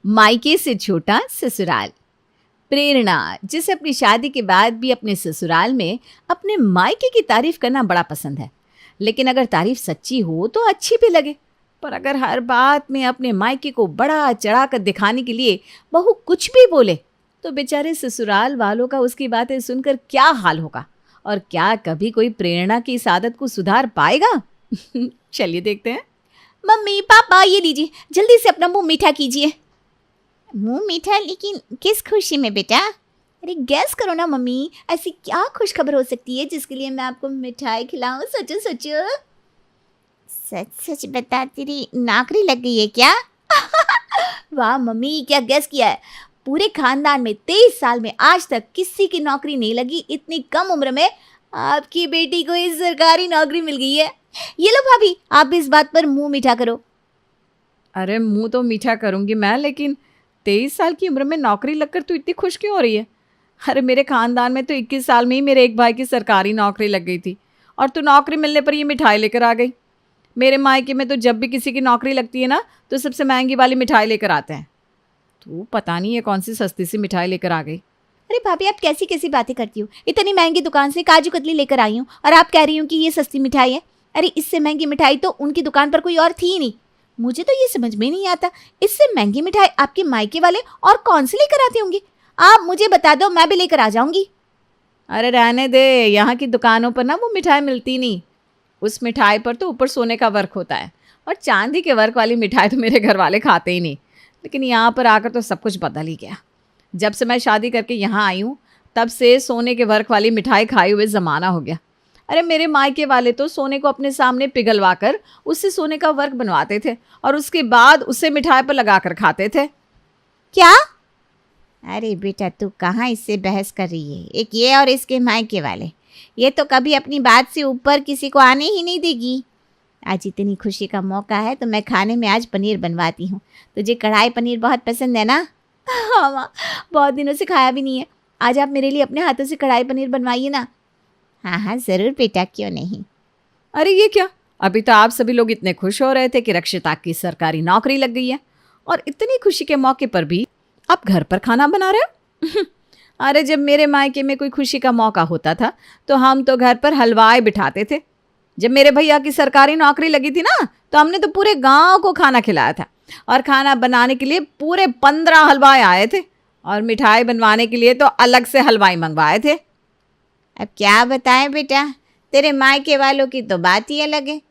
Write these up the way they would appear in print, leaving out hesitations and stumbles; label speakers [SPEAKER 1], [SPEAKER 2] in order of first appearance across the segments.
[SPEAKER 1] मायके से छोटा ससुराल। प्रेरणा, जिसे अपनी शादी के बाद भी अपने ससुराल में अपने मायके की तारीफ करना बड़ा पसंद है। लेकिन अगर तारीफ सच्ची हो तो अच्छी भी लगे, पर अगर हर बात में अपने मायके को बड़ा चढ़ा कर दिखाने के लिए बहू कुछ भी बोले तो बेचारे ससुराल वालों का उसकी बातें सुनकर क्या हाल होगा, और क्या कभी कोई प्रेरणा की इस आदत को सुधार पाएगा? चलिए देखते हैं। मम्मी पापा, ये लीजिए, जल्दी से अपना मुंह मीठा कीजिए।
[SPEAKER 2] मुंह मीठा? लेकिन किस खुशी में बेटा?
[SPEAKER 1] अरे गैस करो ना मम्मी, ऐसी क्या खुश खबर हो सकती है जिसके लिए मैं आपको मिठाई खिलाऊं? सोचो सोचो।
[SPEAKER 2] सच सच बता, तेरी नौकरी लग गई है क्या?
[SPEAKER 1] वाह मम्मी, क्या गैस किया है। पूरे खानदान में 23 साल में आज तक किसी की नौकरी नहीं लगी। इतनी कम उम्र में आपकी बेटी को इस सरकारी नौकरी मिल गई है। ये लो भाभी, आप भी इस बात पर मुंह मीठा करो।
[SPEAKER 3] अरे मुंह तो मीठा करूंगी मैं, लेकिन 23 साल की उम्र में नौकरी लगकर तू इतनी खुश क्यों हो रही है? अरे मेरे खानदान में तो 21 साल में ही मेरे एक भाई की सरकारी नौकरी लग गई थी, और तू नौकरी मिलने पर ये मिठाई लेकर आ गई। मेरे मायके में तो जब भी किसी की नौकरी लगती है ना, तो सबसे महंगी वाली मिठाई लेकर आते हैं। तू पता नहीं ये कौन सी सस्ती सी मिठाई लेकर आ गई।
[SPEAKER 1] अरे भाभी, आप कैसी कैसी बातें करती हो। इतनी महंगी दुकान से काजू कतली लेकर आई हूँ और आप कह रही हो कि ये सस्ती मिठाई है। अरे इससे महंगी मिठाई तो उनकी दुकान पर कोई और थी ही नहीं। मुझे तो ये समझ में नहीं आता, इससे महंगी मिठाई आपके मायके वाले और कौन सी लेकर आते होंगे। आप मुझे बता दो, मैं भी लेकर आ जाऊंगी।
[SPEAKER 3] अरे रहने दे, यहाँ की दुकानों पर ना वो मिठाई मिलती नहीं। उस मिठाई पर तो ऊपर सोने का वर्क होता है, और चांदी के वर्क वाली मिठाई तो मेरे घर वाले खाते ही नहीं। लेकिन यहाँ पर आकर तो सब कुछ बदल ही गया। जब से मैं शादी करके यहाँ आई हूँ, तब से सोने के वर्क वाली मिठाई खाए हुए ज़माना हो गया। अरे मेरे मायके वाले तो सोने को अपने सामने पिघलवा कर उससे सोने का वर्क बनवाते थे, और उसके बाद उसे मिठाई पर लगा कर खाते थे।
[SPEAKER 1] क्या?
[SPEAKER 2] अरे बेटा, तू कहाँ इससे बहस कर रही है? एक ये और इसके मायके वाले, ये तो कभी अपनी बात से ऊपर किसी को आने ही नहीं देगी। आज इतनी खुशी का मौका है तो मैं खाने में आज पनीर बनवाती हूँ। तुझे कढ़ाई पनीर बहुत पसंद है ना?
[SPEAKER 1] हाँ माँ, बहुत दिनों से खाया भी नहीं है। आज आप मेरे लिए अपने हाथों से कढ़ाई पनीर बनवाइए ना।
[SPEAKER 2] हाँ हाँ ज़रूर बेटा, क्यों नहीं।
[SPEAKER 3] अरे ये क्या, अभी तो आप सभी लोग इतने खुश हो रहे थे कि रक्षिता की सरकारी नौकरी लग गई है, और इतनी खुशी के मौके पर भी आप घर पर खाना बना रहे हो। अरे जब मेरे मायके में कोई खुशी का मौका होता था तो हम तो घर पर हलवाई बिठाते थे। जब मेरे भैया की सरकारी नौकरी लगी थी ना, तो हमने तो पूरे गांव को खाना खिलाया था, और खाना बनाने के लिए पूरे 15 हलवाई आए थे, और मिठाई बनवाने के लिए तो अलग से हलवाई मंगवाए थे।
[SPEAKER 2] अब क्या बताएं बेटा, तेरे मायके वालों की तो बात ही अलग है।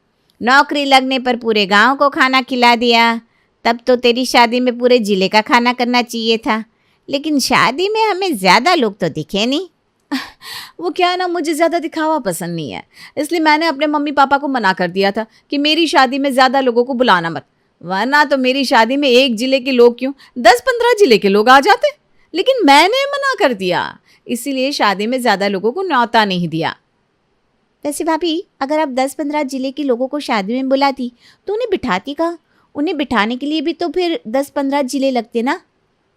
[SPEAKER 2] नौकरी लगने पर पूरे गांव को खाना खिला दिया। तब तो तेरी शादी में पूरे जिले का खाना करना चाहिए था, लेकिन शादी में हमें ज़्यादा लोग तो दिखे नहीं।
[SPEAKER 3] वो क्या है ना, मुझे ज़्यादा दिखावा पसंद नहीं है, इसलिए मैंने अपने मम्मी पापा को मना कर दिया था कि मेरी शादी में ज़्यादा लोगों को बुलाना मत, वरना तो मेरी शादी में एक ज़िले के लोग क्यों 10-15 ज़िले के लोग आ जाते। लेकिन मैंने मना कर दिया, इसीलिए शादी में ज़्यादा लोगों को न्योता नहीं दिया।
[SPEAKER 1] वैसे भाभी, अगर आप 10-15 जिले के लोगों को शादी में बुलाती तो उन्हें बिठाती कहाँ? उन्हें बिठाने के लिए भी तो फिर 10-15 जिले लगते ना।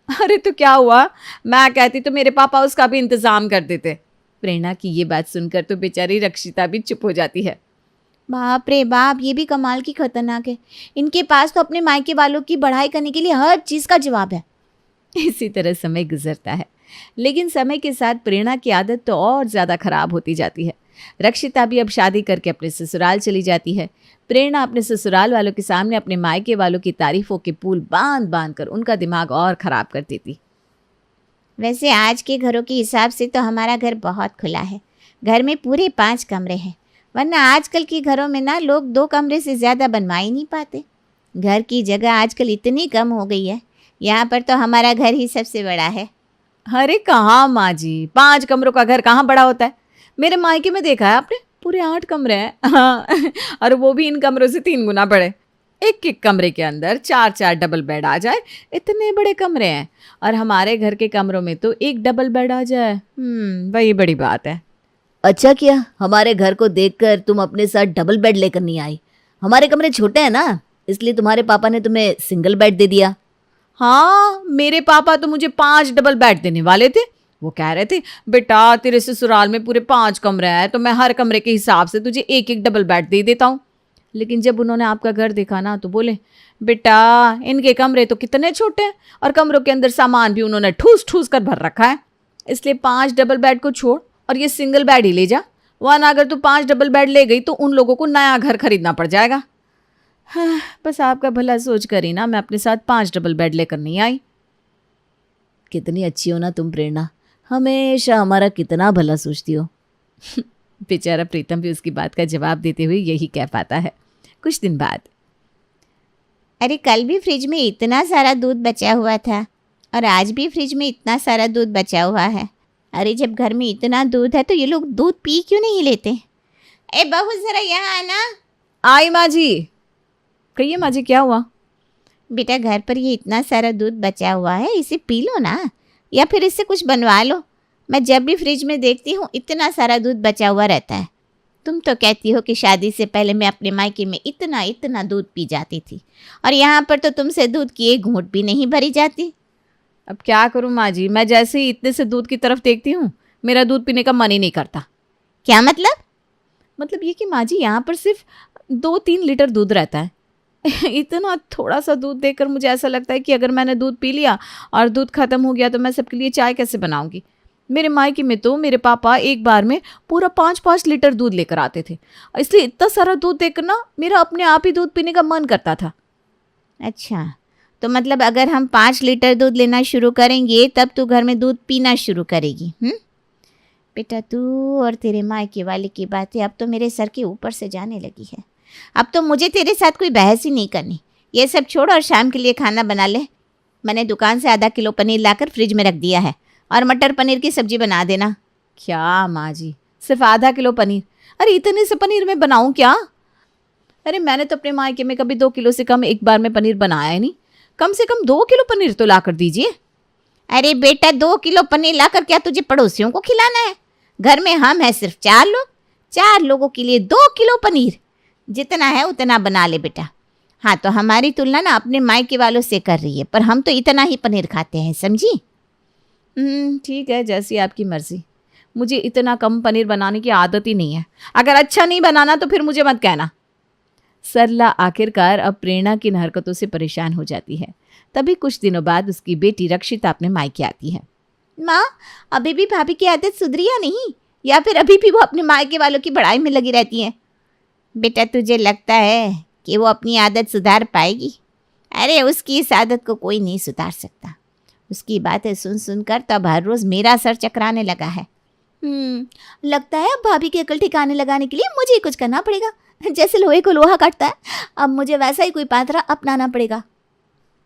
[SPEAKER 3] अरे तो क्या हुआ, मैं कहती तो मेरे पापा उसका भी इंतज़ाम कर देते। प्रेरणा की ये बात सुनकर तो बेचारी रक्षिता भी चुप हो जाती है।
[SPEAKER 1] बाप रे बाप, ये भी कमाल की खतरनाक है। इनके पास तो अपने मायके वालों की बढ़ाई करने के लिए हर चीज़ का जवाब है।
[SPEAKER 3] इसी तरह समय गुजरता है, लेकिन समय के साथ प्रेरणा की आदत तो और ज़्यादा खराब होती जाती है। रक्षिता भी अब शादी करके अपने ससुराल चली जाती है। प्रेरणा अपने ससुराल वालों के सामने अपने मायके वालों की तारीफों के पुल बांध बांध कर उनका दिमाग और ख़राब कर देती।
[SPEAKER 2] वैसे आज के घरों के हिसाब से तो हमारा घर बहुत खुला है। घर में पूरे 5 कमरे हैं, वरना आजकल के घरों में ना लोग 2 कमरे से ज़्यादा बनवा ही नहीं पाते। घर की जगह आजकल इतनी कम हो गई है, यहाँ पर तो हमारा घर ही सबसे बड़ा है।
[SPEAKER 3] अरे कहाँ माँ जी, 5 कमरों का घर कहाँ बड़ा होता है? मेरे मायके में देखा है आपने, पूरे 8 कमरे हैं। हाँ, और वो भी इन कमरों से 3 गुना बड़े। एक एक कमरे के अंदर 4-4 डबल बेड आ जाए, इतने बड़े कमरे हैं। और हमारे घर के कमरों में तो एक डबल बेड आ जाए, वही बड़ी बात है।
[SPEAKER 1] अच्छा किया हमारे घर को देखकर तुम अपने साथ डबल बेड लेकर नहीं आई। हमारे कमरे छोटे हैं ना, इसलिए तुम्हारे पापा ने तुम्हें सिंगल बेड दे दिया।
[SPEAKER 3] हाँ, मेरे पापा तो मुझे 5 डबल बेड देने वाले थे। वो कह रहे थे, बेटा तेरे ससुराल में पूरे 5 कमरे हैं, तो मैं हर कमरे के हिसाब से तुझे एक एक डबल बेड दे देता हूँ। लेकिन जब उन्होंने आपका घर देखा ना तो बोले, बेटा इनके कमरे तो कितने छोटे हैं और कमरों के अंदर सामान भी उन्होंने ठूस ठूस कर भर रखा है, इसलिए 5 डबल बेड को छोड़ और ये सिंगल बेड ही ले जा, वरना अगर तू 5 डबल बेड ले गई तो उन लोगों को नया घर खरीदना पड़ जाएगा। हाँ, बस आपका भला सोच कर ही ना मैं अपने साथ 5 डबल बेड लेकर नहीं आई।
[SPEAKER 1] कितनी अच्छी हो ना तुम प्रेरणा, हमेशा हमारा कितना भला सोचती हो।
[SPEAKER 3] बेचारा प्रीतम भी उसकी बात का जवाब देते हुए यही कह पाता है। कुछ दिन बाद,
[SPEAKER 2] अरे कल भी फ्रिज में इतना सारा दूध बचा हुआ था और आज भी फ्रिज में इतना सारा दूध बचा हुआ है। अरे जब घर में इतना दूध है तो ये लोग दूध पी क्यों नहीं लेते? ए बहू ज़रा यहाँ आना।
[SPEAKER 3] आई माँ जी। कहिए माँ जी, क्या हुआ?
[SPEAKER 2] बेटा घर पर ये इतना सारा दूध बचा हुआ है, इसे पी लो ना, या फिर इससे कुछ बनवा लो। मैं जब भी फ्रिज में देखती हूँ इतना सारा दूध बचा हुआ रहता है। तुम तो कहती हो कि शादी से पहले मैं अपने मायके में इतना इतना दूध पी जाती थी और यहाँ पर तो तुमसे दूध की एक घूंट भी नहीं भरी जाती।
[SPEAKER 3] अब क्या करूँ माँ जी, मैं जैसे ही इतने से दूध की तरफ देखती हूँ मेरा दूध पीने का मन ही नहीं करता।
[SPEAKER 2] क्या मतलब?
[SPEAKER 3] मतलब ये कि माँ जी यहाँ पर सिर्फ 2-3 लीटर दूध रहता है। इतना थोड़ा सा दूध देखकर मुझे ऐसा लगता है कि अगर मैंने दूध पी लिया और दूध खत्म हो गया तो मैं सबके लिए चाय कैसे बनाऊंगी। मेरे मायके में तो मेरे पापा एक बार में पूरा 5-5 लीटर दूध लेकर आते थे, इसलिए इतना सारा दूध देखकर ना मेरा अपने आप ही दूध पीने का मन करता था।
[SPEAKER 2] अच्छा, तो मतलब अगर हम 5 लीटर दूध लेना शुरू करेंगे तब तू घर में दूध पीना शुरू करेगी? बेटा तू और तेरे मायके वाले की बातें अब तो मेरे सर के ऊपर से जाने लगी है। अब तो मुझे तेरे साथ कोई बहस ही नहीं करनी। ये सब छोड़ और शाम के लिए खाना बना ले। मैंने दुकान से आधा किलो पनीर लाकर फ्रिज में रख दिया है और मटर पनीर की सब्जी बना देना।
[SPEAKER 3] क्या माँ जी, सिर्फ आधा किलो पनीर? अरे इतने से पनीर में बनाऊँ क्या? अरे मैंने तो अपने मायके में कभी 2 किलो से कम एक बार में पनीर बनाया ही नहीं। कम से कम 2 किलो पनीर तो ला कर दीजिए।
[SPEAKER 2] अरे बेटा 2 किलो पनीर लाकर क्या तुझे पड़ोसियों को खिलाना है? घर में हम हैं सिर्फ 4 लोग, 4 लोगों के लिए 2 किलो पनीर, जितना है उतना बना ले बेटा। हाँ, तो हमारी तुलना ना अपने मायके वालों से कर रही है, पर हम तो इतना ही पनीर खाते हैं, समझी?
[SPEAKER 3] ठीक है, जैसी आपकी मर्जी। मुझे इतना कम पनीर बनाने की आदत ही नहीं है। अगर अच्छा नहीं बनाना तो फिर मुझे मत कहना। सरला आखिरकार अब प्रेरणा की इन हरकतों से परेशान हो जाती है। तभी कुछ दिनों बाद उसकी बेटी रक्षिता अपने मायके आती है।
[SPEAKER 2] माँ, अभी भी भाभी की आदत सुधरी या नहीं, या फिर अभी भी वो अपने मायके वालों की बड़ाई में लगी रहती है? बेटा तुझे लगता है कि वो अपनी आदत सुधार पाएगी? अरे उसकी इस आदत को कोई नहीं सुधार सकता। उसकी बातें सुन सुनकर तब हर रोज़ मेरा सर चकराने लगा है। लगता है अब भाभी की अकल ठिकाने लगाने के लिए मुझे ही कुछ करना पड़ेगा। जैसे लोहे को लोहा काटता है, अब मुझे वैसा ही कोई पात्रा अपनाना पड़ेगा।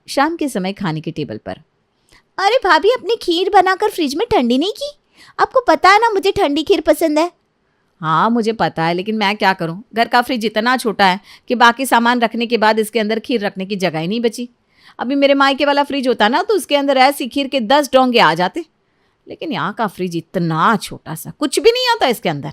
[SPEAKER 3] शाम के समय खाने के टेबल पर,
[SPEAKER 2] अरे भाभी अपनी खीर बनाकर फ्रिज में ठंडी नहीं की? आपको पता है ना मुझे ठंडी खीर पसंद है।
[SPEAKER 3] हाँ मुझे पता है, लेकिन मैं क्या करूँ, घर का फ्रिज इतना छोटा है कि बाकी सामान रखने के बाद इसके अंदर खीर रखने की जगह ही नहीं बची। अभी मेरे मायके वाला फ्रिज होता ना तो उसके अंदर ऐसी खीर के 10 डोंगे आ जाते, लेकिन यहाँ का फ्रिज इतना छोटा सा, कुछ भी नहीं आता इसके अंदर।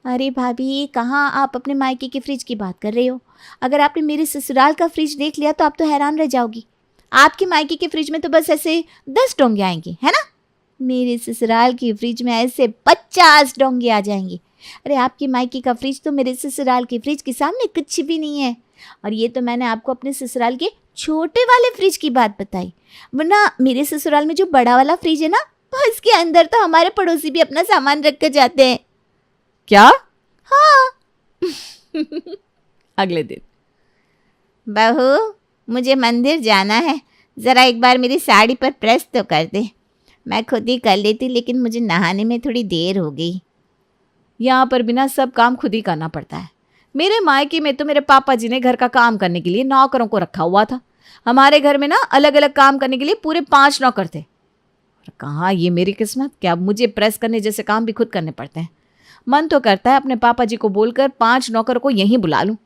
[SPEAKER 2] अरे भाभी, कहाँ आप अपने मायके के फ्रिज की बात कर रहे हो? अगर आपने मेरे ससुराल का फ्रिज देख लिया तो आप तो हैरान रह जाओगी। आपके मायके के फ्रिज में तो बस ऐसे 10 डोंगे आएंगे, है ना? मेरे ससुराल की फ्रिज में ऐसे 50 डोंगे आ जाएंगे। अरे आपकी मायके का फ्रिज तो मेरे ससुराल के फ्रिज के सामने कुछ भी नहीं है। और ये तो मैंने आपको अपने ससुराल के छोटे वाले फ्रिज की बात बताई, वरना मेरे ससुराल में जो बड़ा वाला फ्रिज है ना, इसके अंदर तो हमारे पड़ोसी भी अपना सामान रख कर जाते हैं।
[SPEAKER 3] क्या?
[SPEAKER 2] हाँ।
[SPEAKER 3] अगले दिन,
[SPEAKER 2] बहू मुझे मंदिर जाना है, ज़रा एक बार मेरी साड़ी पर प्रेस तो कर दे। मैं खुद ही कर लेती, लेकिन मुझे नहाने में थोड़ी देर हो गई।
[SPEAKER 3] यहाँ पर बिना सब काम खुद ही करना पड़ता है। मेरे मायके में तो मेरे पापा जी ने घर का काम करने के लिए नौकरों को रखा हुआ था। हमारे घर में ना अलग अलग काम करने के लिए पूरे 5 नौकर थे। और कहाँ ये मेरी किस्मत कि अब मुझे प्रेस करने जैसे काम भी खुद करने पड़ते हैं। मन तो करता है अपने पापा जी को बोलकर 5 नौकर को यहीं बुला लूं,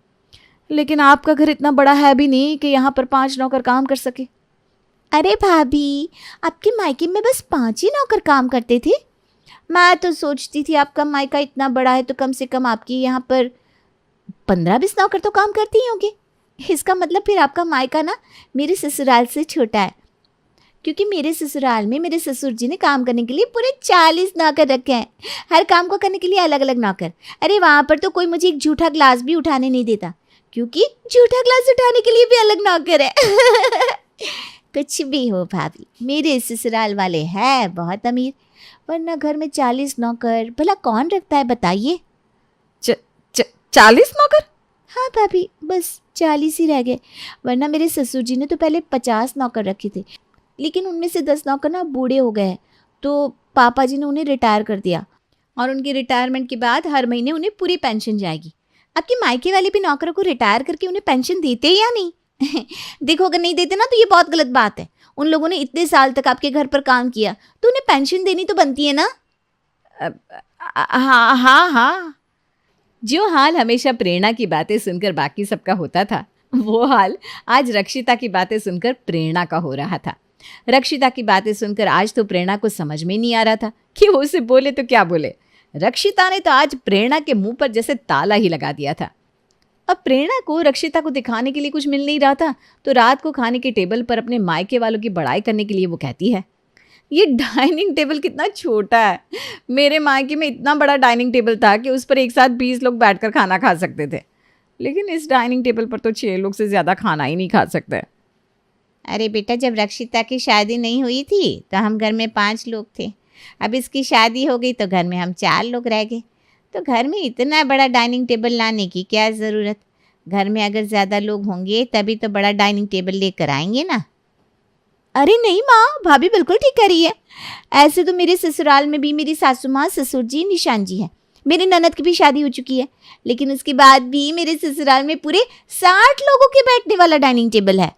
[SPEAKER 3] लेकिन आपका घर इतना बड़ा है भी नहीं कि यहाँ पर 5 नौकर काम कर सके।
[SPEAKER 2] अरे भाभी, आपके मायके में बस 5 ही नौकर काम करते थे? मैं तो सोचती थी आपका मायका इतना बड़ा है तो कम से कम आपकी यहाँ पर 15-20 नौकर तो काम करते ही होंगे। इसका मतलब फिर आपका मायका ना मेरे ससुराल से छोटा है। क्योंकि मेरे ससुराल में मेरे ससुर जी ने काम करने के लिए पूरे 40 नौकर रखे हैं। हर काम को करने के लिए अलग अलग नौकर। अरे वहाँ पर तो कोई मुझे एक जूठा ग्लास भी उठाने नहीं देता, क्योंकि जूठा ग्लास उठाने के लिए भी अलग नौकर है। कुछ भी हो भाभी, मेरे ससुराल वाले हैं बहुत अमीर, वरना घर में 40 नौकर भला कौन रखता है बताइए।
[SPEAKER 3] 40 नौकर?
[SPEAKER 2] हाँ भाभी, बस 40 ही रह गए, वरना मेरे ससुर जी ने तो पहले 50 नौकर रखे थे, लेकिन उनमें से 10 नौकर ना बूढ़े हो गए, तो पापा जी ने उन्हें रिटायर कर दिया, और उनके रिटायरमेंट के बाद हर महीने उन्हें पूरी पेंशन जाएगी। आपके मायके वाले भी नौकरों को रिटायर करके उन्हें पेंशन देते हैं या नहीं? देखो, अगर नहीं देते ना तो ये बहुत गलत बात है। उन लोगों ने इतने साल तक आपके घर पर काम किया, तो उन्हें पेंशन देनी तो बनती है ना।
[SPEAKER 3] हाँ हाँ हाँ। जो हाल हमेशा प्रेरणा की बातें सुनकर बाकी सबका होता था, वो हाल आज रक्षिता की बातें सुनकर प्रेरणा का हो रहा था। रक्षिता की बातें सुनकर आज तो प्रेरणा को समझ में नहीं आ रहा था कि वो उसे बोले तो क्या बोले। रक्षिता ने तो आज प्रेरणा के मुंह पर जैसे ताला ही लगा दिया था। अब प्रेरणा को रक्षिता को दिखाने के लिए कुछ मिल नहीं रहा था, तो रात को खाने के टेबल पर अपने मायके वालों की बड़ाई करने के लिए वो कहती है, ये डाइनिंग टेबल कितना छोटा है। मेरे मायके में इतना बड़ा डाइनिंग टेबल था कि उस पर एक साथ 20 लोग बैठकर खाना खा सकते थे, लेकिन इस डाइनिंग टेबल पर तो 6 लोग से ज़्यादा खाना ही नहीं खा सकते।
[SPEAKER 2] अरे बेटा, जब रक्षिता की शादी नहीं हुई थी तो हम घर में 5 लोग थे। अब इसकी शादी हो गई तो घर में हम 4 लोग रह गए। तो घर में इतना बड़ा डाइनिंग टेबल लाने की क्या ज़रूरत? घर में अगर ज़्यादा लोग होंगे तभी तो बड़ा डाइनिंग टेबल लेकर आएंगे ना। अरे नहीं माँ, भाभी बिल्कुल ठीक कह रही है। ऐसे तो मेरे ससुराल में भी मेरी सासू माँ, ससुर जी, निशान जी हैं। मेरी ननद की भी शादी हो चुकी है, लेकिन उसके बाद भी मेरे ससुराल में पूरे 60 लोगों के बैठने वाला डाइनिंग टेबल है।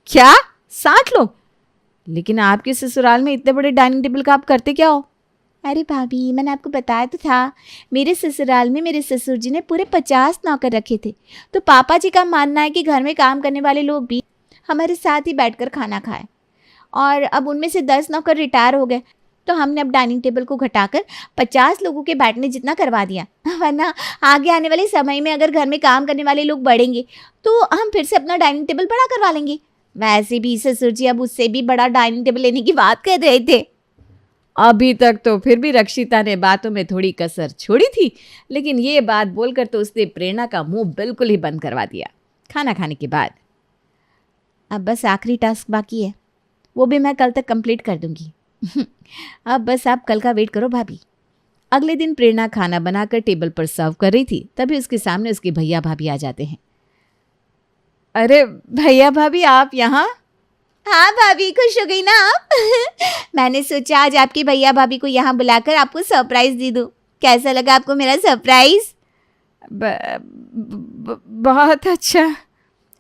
[SPEAKER 3] क्या 60 लोग? लेकिन आपके ससुराल में इतने बड़े डाइनिंग टेबल का आप करते क्या हो?
[SPEAKER 2] अरे भाभी, मैंने आपको बताया तो था, मेरे ससुराल में मेरे ससुर जी ने पूरे 50 नौकर रखे थे। तो पापा जी का मानना है कि घर में काम करने वाले लोग भी हमारे साथ ही बैठकर खाना खाएं। और अब उनमें से 10 नौकर रिटायर हो गए, तो हमने अब डाइनिंग टेबल को घटाकर 50 लोगों के बैठने जितना करवा दिया। वरना आगे आने वाले समय में अगर घर में काम करने वाले लोग बढ़ेंगे तो हम फिर से अपना डाइनिंग टेबल बड़ा करवा लेंगे। वैसे भी ससुर जी अब उससे भी बड़ा डाइनिंग टेबल लेने की बात कर रहे थे।
[SPEAKER 3] अभी तक तो फिर भी रक्षिता ने बातों में थोड़ी कसर छोड़ी थी, लेकिन ये बात बोलकर तो उसने प्रेरणा का मुंह बिल्कुल ही बंद करवा दिया। खाना खाने के बाद
[SPEAKER 2] अब बस आखिरी टास्क बाकी है, वो भी मैं कल तक कंप्लीट कर दूंगी। अब बस आप कल का वेट करो भाभी।
[SPEAKER 3] अगले दिन प्रेरणा खाना बनाकर टेबल पर सर्व कर रही थी, तभी उसके सामने उसके भैया भाभी आ जाते हैं। अरे भैया भाभी, आप यहाँ?
[SPEAKER 2] हाँ भाभी, खुश हो गई ना आप? मैंने सोचा आज आपके भैया भाभी को यहाँ बुलाकर आपको सरप्राइज दे दूँ। कैसा लगा आपको मेरा सरप्राइज?
[SPEAKER 3] बहुत अच्छा।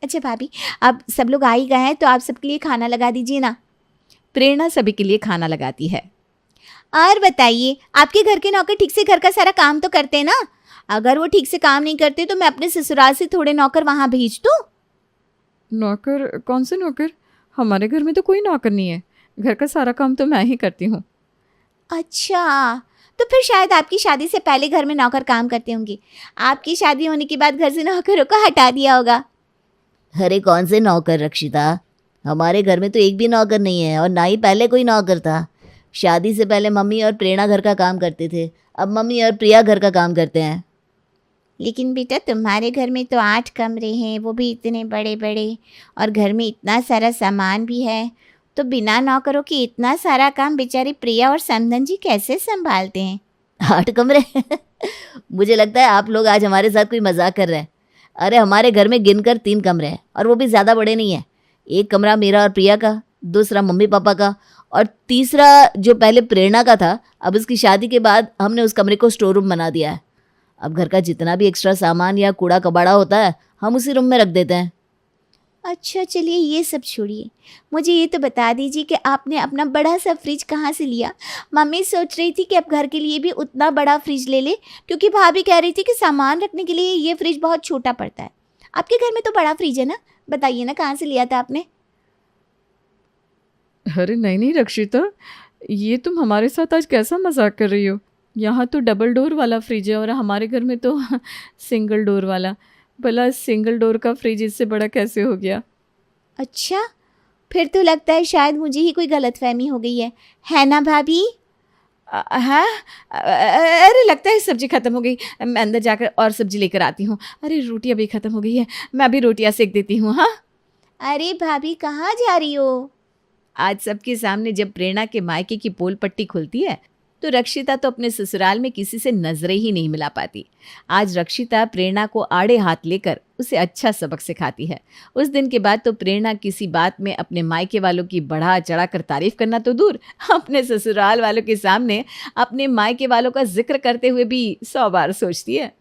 [SPEAKER 2] अच्छा भाभी, अब सब लोग आ ही गए हैं तो आप सबके लिए खाना लगा दीजिए ना।
[SPEAKER 3] प्रेरणा सभी के लिए खाना लगाती है।
[SPEAKER 2] और बताइए, आपके घर के नौकर ठीक से घर का सारा काम तो करते हैं ना? अगर वो ठीक से काम नहीं करते तो मैं अपने ससुराल से थोड़े नौकर वहाँ भेज दूँ।
[SPEAKER 3] नौकर? कौन से नौकर? हमारे घर में तो कोई नौकर नहीं है, घर का सारा काम तो मैं ही करती हूँ।
[SPEAKER 2] अच्छा, तो फिर शायद आपकी शादी से पहले घर में नौकर काम करते होंगे। आपकी शादी होने के बाद घर से नौकरों को हटा दिया होगा।
[SPEAKER 4] अरे कौन से नौकर रक्षिता, हमारे घर में तो एक भी नौकर नहीं है, और ना ही पहले कोई नौकर था। शादी से पहले मम्मी और प्रेरणा घर का काम करते थे, अब मम्मी और प्रिया घर का काम करते हैं।
[SPEAKER 2] लेकिन बेटा, तुम्हारे घर में तो 8 कमरे हैं, वो भी इतने बड़े बड़े, और घर में इतना सारा सामान भी है, तो बिना नौकरों के इतना सारा काम बेचारी प्रिया और समधन जी कैसे संभालते हैं?
[SPEAKER 4] 8 कमरे? मुझे लगता है आप लोग आज हमारे साथ कोई मजाक कर रहे हैं। अरे हमारे घर में गिनकर 3 कमरे हैं, और वो भी ज़्यादा बड़े नहीं हैं। एक कमरा मेरा और प्रिया का, दूसरा मम्मी पापा का, और तीसरा जो पहले प्रेरणा का था, अब उसकी शादी के बाद हमने उस कमरे को स्टोर रूम बना दिया है। अब घर का जितना भी एक्स्ट्रा सामान या कूड़ा कबाड़ा होता है हम उसी रूम में रख देते हैं।
[SPEAKER 2] अच्छा चलिए, ये सब छोड़िए, मुझे ये तो बता दीजिए कि आपने अपना बड़ा सा फ्रिज कहाँ से लिया? मम्मी सोच रही थी कि अब घर के लिए भी उतना बड़ा फ्रिज ले ले, क्योंकि भाभी कह रही थी कि सामान रखने के लिए ये फ्रिज बहुत छोटा पड़ता है। आपके घर में तो बड़ा फ्रिज है ना, बताइए ना कहाँ से लिया था आपने?
[SPEAKER 3] अरे नहीं नहीं रक्षिता, ये तुम हमारे साथ आज कैसा मजाक कर रही हो? यहाँ तो डबल डोर वाला फ्रिज है और हमारे घर में तो सिंगल डोर वाला। भला सिंगल डोर का फ्रिज इससे बड़ा कैसे हो गया?
[SPEAKER 2] अच्छा, फिर तो लगता है शायद मुझे ही कोई गलतफहमी हो गई है ना भाभी?
[SPEAKER 3] हाँ, अरे लगता है सब्जी खत्म हो गई। मैं अंदर जाकर और सब्जी लेकर आती हूँ। अरे रोटियाँ भी खत्म हो गई है, मैं अभी रोटियाँ सेक देती हूँ। हाँ,
[SPEAKER 2] अरे भाभी कहाँ जा रही हो?
[SPEAKER 3] आज सबके सामने जब प्रेरणा के मायके की पोल पट्टी खुलती है तो रक्षिता तो अपने ससुराल में किसी से नजरें ही नहीं मिला पाती। आज रक्षिता प्रेरणा को आड़े हाथ लेकर उसे अच्छा सबक सिखाती है। उस दिन के बाद तो प्रेरणा किसी बात में अपने मायके वालों की बढ़ा चढ़ा कर तारीफ करना तो दूर, अपने ससुराल वालों के सामने अपने मायके वालों का जिक्र करते हुए भी 100 बार सोचती है।